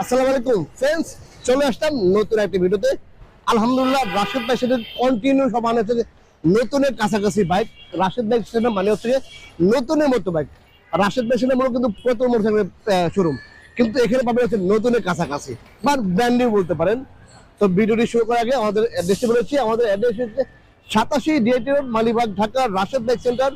আসসালামু আলাইকুম ফ্রেন্ডস, চলে আসলাম নতুন একটা ভিডিওতে। আলহামদুলিল্লাহ, রাশেদ ভাই সাথে কন্টিনিউ সব মানে হচ্ছে নতুনের কাছাকাছি বাইক। রাশেদ ভাই সেটা মানে হচ্ছে নতুনের মতো বাইক। রাশেদ ভাই সেটা মনে কিন্তু প্রথম মোটরসাইকেলের শোরুম, কিন্তু এখানে পাবেন হচ্ছে নতুনের কাছাকাছি বা ব্র্যান্ড নিউ বলতে পারেন। তো ভিডিওটি শুরু করার আগে আমাদের অ্যাড্রেসটি বলেছি। আমাদের অ্যাড্রেস হচ্ছে 87 DAT road, Malibagh, Dhaka. Rashed bike centre.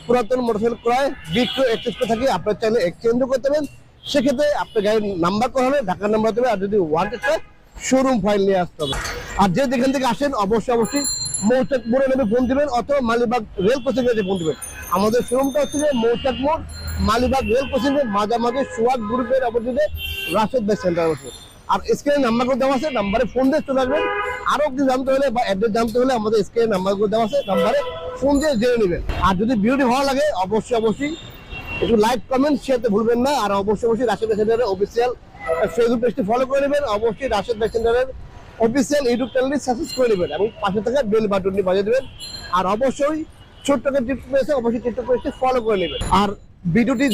পুরাতন মোটরসাইকেল ক্রয় বিক্রয় এক্সচেঞ্জ করে থাকি। আপনার চাইলে এক্সচেঞ্জও করতে পারেন। সেক্ষেত্রে আপনার গাড়ির নাম্বার করা হবে ঢাকার নাম্বার দেবে, আর যদি ওয়ান্টেড হয় শোরুম ফাইল নিয়ে আসতে হবে। আর যে যেখান থেকে আসেন অবশ্যই মৌচাক মোড়ে নেমে ফোন দিবেন, অথবা মালিবাগ রেল ক্রসিং এ ফোন দিবেন। আমাদের শোরুমটা হচ্ছে যে মৌচাক মোড়, মালিবাগ রেল ক্রসিং এর মাঝামাঝি সোয়াগ গ্রুপের অপোজিটে রাশেদ বাইক সেন্টার বসে। আর স্ক্রিনে নাম্বারগুলো দেওয়া আছে, নাম্বারে ফোন দিয়ে চলে আসবেন। আরো কিছু জানতে হলে বা অ্যাড্রেস জানতে হলে আমাদের স্ক্রিনে নাম্বারগুলো দেওয়া আছে, নাম্বারে ফোন দিয়ে জেনে নেবেন। আর যদি ভিডিওটি ভালো লাগে অবশ্যই একটু লাইক কমেন্ট শেয়ারতে ভুলবেন না। আর অবশ্যই রাশেদ বাইক সেন্টারের অফিসিয়াল ফেসবুক পেজটি ফলো করে নেবেন। অবশ্যই রাশেদ বাইক সেন্টারের অফিসিয়াল ইউটিউব চ্যানেলটি সাবস্ক্রাইব করে নেবেন এবং পাশে থাকা বেল বাটনটি বাজিয়ে দেবেন। আর অবশ্যই ছোট্ট একটা টিপস পেয়েছে, অবশ্যই টিকটক পেজটি ফলো করে নেবেন। আর ভিডিওটি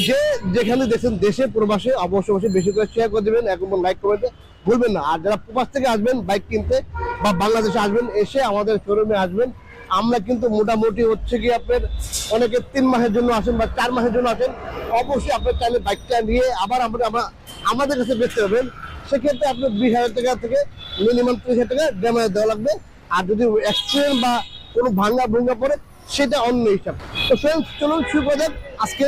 যেখানে দেখছেন দেশে প্রবাসে অবশ্যই বেশি করে শেয়ার করে দেবেন এবং লাইক করতে ভুলবেন না। আর যারা প্রবাস থেকে আসবেন বাইক কিনতে বা বাংলাদেশে আসবেন, এসে আমাদের শোরুমে আসবেন। আমরা কিন্তু মোটামুটি হচ্ছে কি আপনার অনেকে 3 মাসের জন্য আসেন বা 4 মাসের জন্য আসেন। অবশ্যই আপনার চাইলে বাইকটা নিয়ে আবার আমাদের কাছে বেচতে পারবেন। সেক্ষেত্রে আপনার 20,000 টাকা থেকে মিনিমাম 30,000 টাকা ড্যামেজ দেওয়া লাগবে। আর যদি অ্যাক্সিডেন্ট বা কোনো ভাঙ্গা পড়ে সেটা অন্য হিসাব। তো ফ্রেন্ডস, চলুন শুরু করা যাক আজকে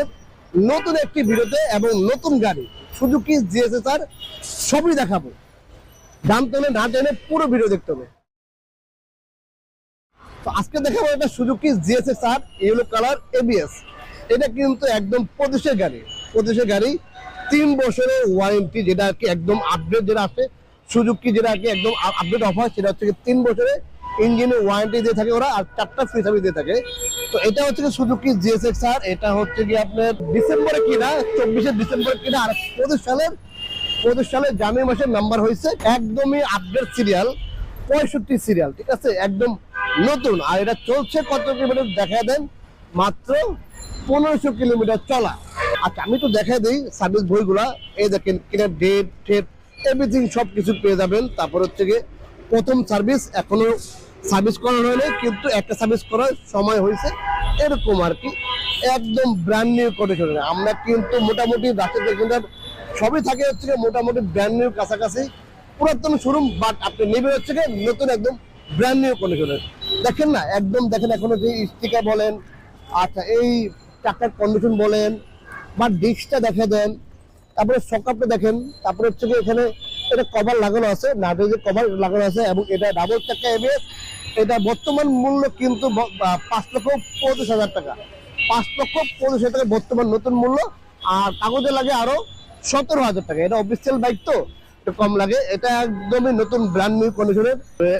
নতুন একটি ভিডিওতে এবং নতুন গাড়ি সুজুকি জিএসএসআর সবই দেখাবো। দাম টেনে না টেনে পুরো ভিডিও দেখতে হবে। তো আজকে দেখাবো এটা সুজুকি জিএসএসআর ইয়েলো কালার এবিএস। এটা কিন্তু একদম প্রদেশের গাড়ি 3 বছরের ওয়ারেন্টি, যেটা আর কি একদম আপডেট যেটা আছে সুজুকি, যেটা আর কি একদম আপডেট অফার, সেটা হচ্ছে 3 বছরের ইঞ্জিনের ওয়ারেন্টি দিয়ে থাকে ওরা, আর 4টা ফ্রি সার্ভিস দিয়ে থাকে। তো এটা হচ্ছে সুজুকি জিএসএক্সআর। এটা হচ্ছে কি আপনার ডিসেম্বরে কিনা, 24 ডিসেম্বরে কিনা, আর 25 সালের জানুয়ারি মাসের নাম্বার হয়েছে। একদমই আপডেট সিরিয়াল, 65 সিরিয়াল, ঠিক আছে, একদম নতুন। আর এটা চলছে কত কিলোমিটার দেখা দেন, মাত্র 1500 কিলোমিটার চলা। আচ্ছা, আমি তো দেখাই দিই সার্ভিস বইগুলা। এই দেখেন কিনা ডেট এভরিথিং সবকিছু পেয়ে যাবেন। তারপর হচ্ছে গিয়ে প্রথম সার্ভিস, এখনো সার্ভিস করানো হয়নি, কিন্তু একটা সার্ভিস করার সময় হয়েছে, এরকম আর কি। একদম ব্র্যান্ড নিউ কন্ডিশনে আমরা কিন্তু মোটামুটি রাশেদ বাইক সেন্টার সবই থাকে হচ্ছে মোটামুটি ব্র্যান্ড নিউ কাছাকাছি পুরাতন শোরুম, বাট আপনি নেবেন হচ্ছে নতুন একদম ব্র্যান্ড নিউ কন্ডিশনে। দেখেন না, একদম দেখেন এখনো যে স্টিকার বলেন, আচ্ছা এই চাকার কন্ডিশন বলেন বা ডিস্কটা দেখে দেন, তারপরে সকাপটা দেখেন, তারপরে হচ্ছে এখানে এটা কভার লাগানো আছে, নাটের যে কভার লাগানো আছে, এবং এটা ডাবল চাকা এবিএস। এটা বর্তমান মূল্য কিন্তু 5,25,000 টাকা, 5,25,000 টাকা বর্তমান নতুন মূল্য। আর কাগজে লাগে আরো 17,000 টাকা। এটা অফিসিয়াল বাইক তো একটু কম লাগে। এটা একদমই নতুন ব্র্যান্ড নিউ কন্ডিশনের,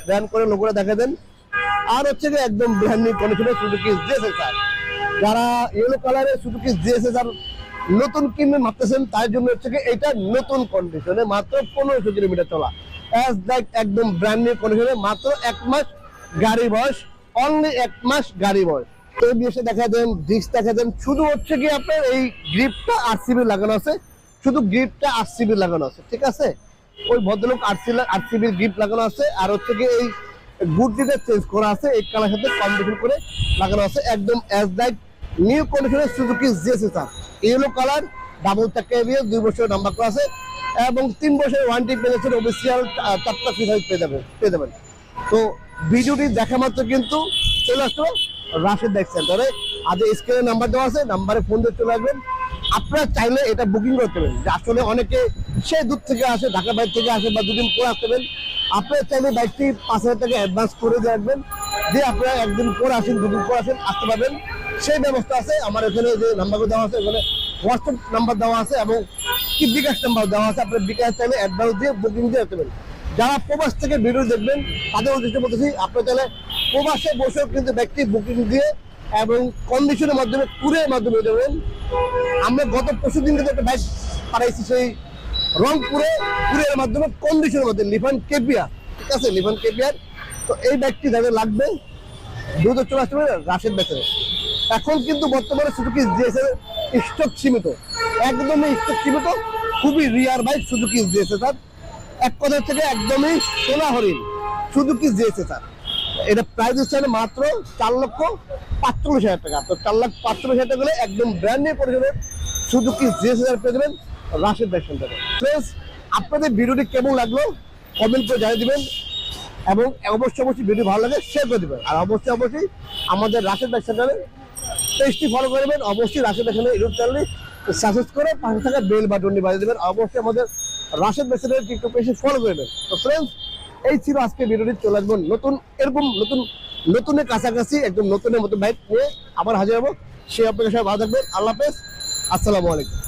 ব্র্যান্ড করে লোগোটা দেখা দেন। আর হচ্ছে একদম ব্র্যান্ড নিউ কন্ডিশনের সুজুকি জিএসএসআর। যারা ইয়েলো কালারের সুজুকি জিএসএসআর নতুন কিনবেন ভাবতেছেন, তার জন্য হচ্ছে এটা নতুন কন্ডিশনে মাত্র 1500 কিলোমিটার চলা, একদম ব্র্যান্ড নিউ কন্ডিশনে, মাত্র 1 মাস গাড়ি বয়স, অনলি 1 মাস গাড়ি বয়স। এবিএসে দেখা দেন, ডিস্ক দেখা দেন। শুধু হচ্ছে কি আপনার এই গ্রিপটা আরসিবি লাগানো আছে, শুধু গ্রিপটা আরসিবি লাগানো আছে, ঠিক আছে। ওই ভদ্রলোক আরসিবির গ্রিপ লাগানো আছে। আর হচ্ছে কি এই গুডটিটা চেঞ্জ করা আছে, এই কালার সাথে কম্বিনেশন করে লাগানো আছে, একদম নিউ কন্ডিশনের সুজুকি জিএসএসআর ইয়েলো কালার, ডাবল চাকা এবিএস, 2 বছরের নাম্বার করা আছে এবং 3 বছরের ওয়ারেন্টি পেয়ে যাচ্ছেন। অফিসিয়াল 4টা ফ্রি সার্ভিস পেয়ে যাবেন। তো ভিডিওটি দেখা মাত্র কিন্তু চলে আসলো রাশেদ বাইক সেন্টারে। আজ স্ক্রিনে নাম্বার দেওয়া আছে, নাম্বারে ফোন দিয়ে চলে আসবেন। আপনারা চাইলে এটা বুকিং করতে পারেন। আসলে অনেকে সে দূর থেকে আসে, ঢাকা বাইক থেকে আসে বা 2 দিন পরে আসতে পারেন। আপনারা চাইলে বাইকটি 5,000 টাকা অ্যাডভান্স করে দিয়ে রাখবেন, যে আপনারা 1 দিন পর আসেন, 2 দিন পর আসেন, আসতে পারবেন, সেই ব্যবস্থা আছে। আমার এখানে যে নাম্বারগুলো দেওয়া আছে, এখানে হোয়াটসঅ্যাপ নাম্বার দেওয়া আছে এবং কি বিকাশ নাম্বার দেওয়া আছে। আপনার বিকাশ চাইলে অ্যাডভান্স দিয়ে বুকিং দিয়ে রাখতে পারেন। যারা প্রবাস থেকে ভিডিও দেখবেন তাদের উদ্দেশ্যে বলতেছি, আপনার চাইলে প্রবাসে বসেও কিন্তু ব্যক্তি বুকিং দিয়ে এবং কন্ডিশনের মাধ্যমে কুরিয়ার মাধ্যমে দেবেন। আমরা গত পরশু দিন কিন্তু একটা বাইক পাঠাইছি সেই রংপুরে কুরিয়ার মাধ্যমে, কন্ডিশনের মাধ্যমে, লিফান কেপিয়ার, ঠিক আছে, লিফান কেপিয়ার। তো এই বাইকটি যাদের লাগবে দ্রুত চলে আসতে পারে রাশেদ বাইক সেন্টারে। এখন কিন্তু বর্তমানে সুজুকি জিএসএর স্টক সীমিত, একদমই স্টক সীমিত। খুবই রিয়ার বাইক সুজুকি জিএসএ স্যার, এক কথা থেকে একদমই সোনা হরিণ সুজুকি জিএসএ স্যার। এটা প্রাইস হচ্ছে মাত্র 4,45,000 টাকা। তো 4,45,000 টাকা হলে একদম ব্র্যান্ড নিয়ে পড়ে যাবে সুজুকি জিএসএ পেয়ে যাবেন রাশেদ বাইক সেন্টারে। প্লিজ আপনাদের ভিডিওটি কেমন লাগলো কমেন্ট করে জানিয়ে দিবেন, এবং অবশ্যই ভিডিও ভালো লাগে শেয়ার করে দিবেন। আর অবশ্যই আমাদের রাশেদ বাইক সেন্টারে পেজটি ফলো করবেন। অবশ্যই রাশেদ বাইক সেন্টার ইউটিউব চ্যানেলে সাবস্ক্রাইব করে পাশে থাকা বেল বাটনটি বাজিয়ে দেবেন। অবশ্যই আমাদের রাশেদ বাইক সেন্টারের টিকটক পেজে ফলো করবেন। তো ফ্রেন্ডস, এই ছিল আজকে ভিডিওটি। চলে আসবো এরকম নতুনের কাছাকাছি একদম নতুনের মতো বাইক নিয়ে আবার হাজির হবো। সে আপনাকে সবাই ভালো থাকবেন। আল্লাহ হাফেজ, আসসালামু আলাইকুম।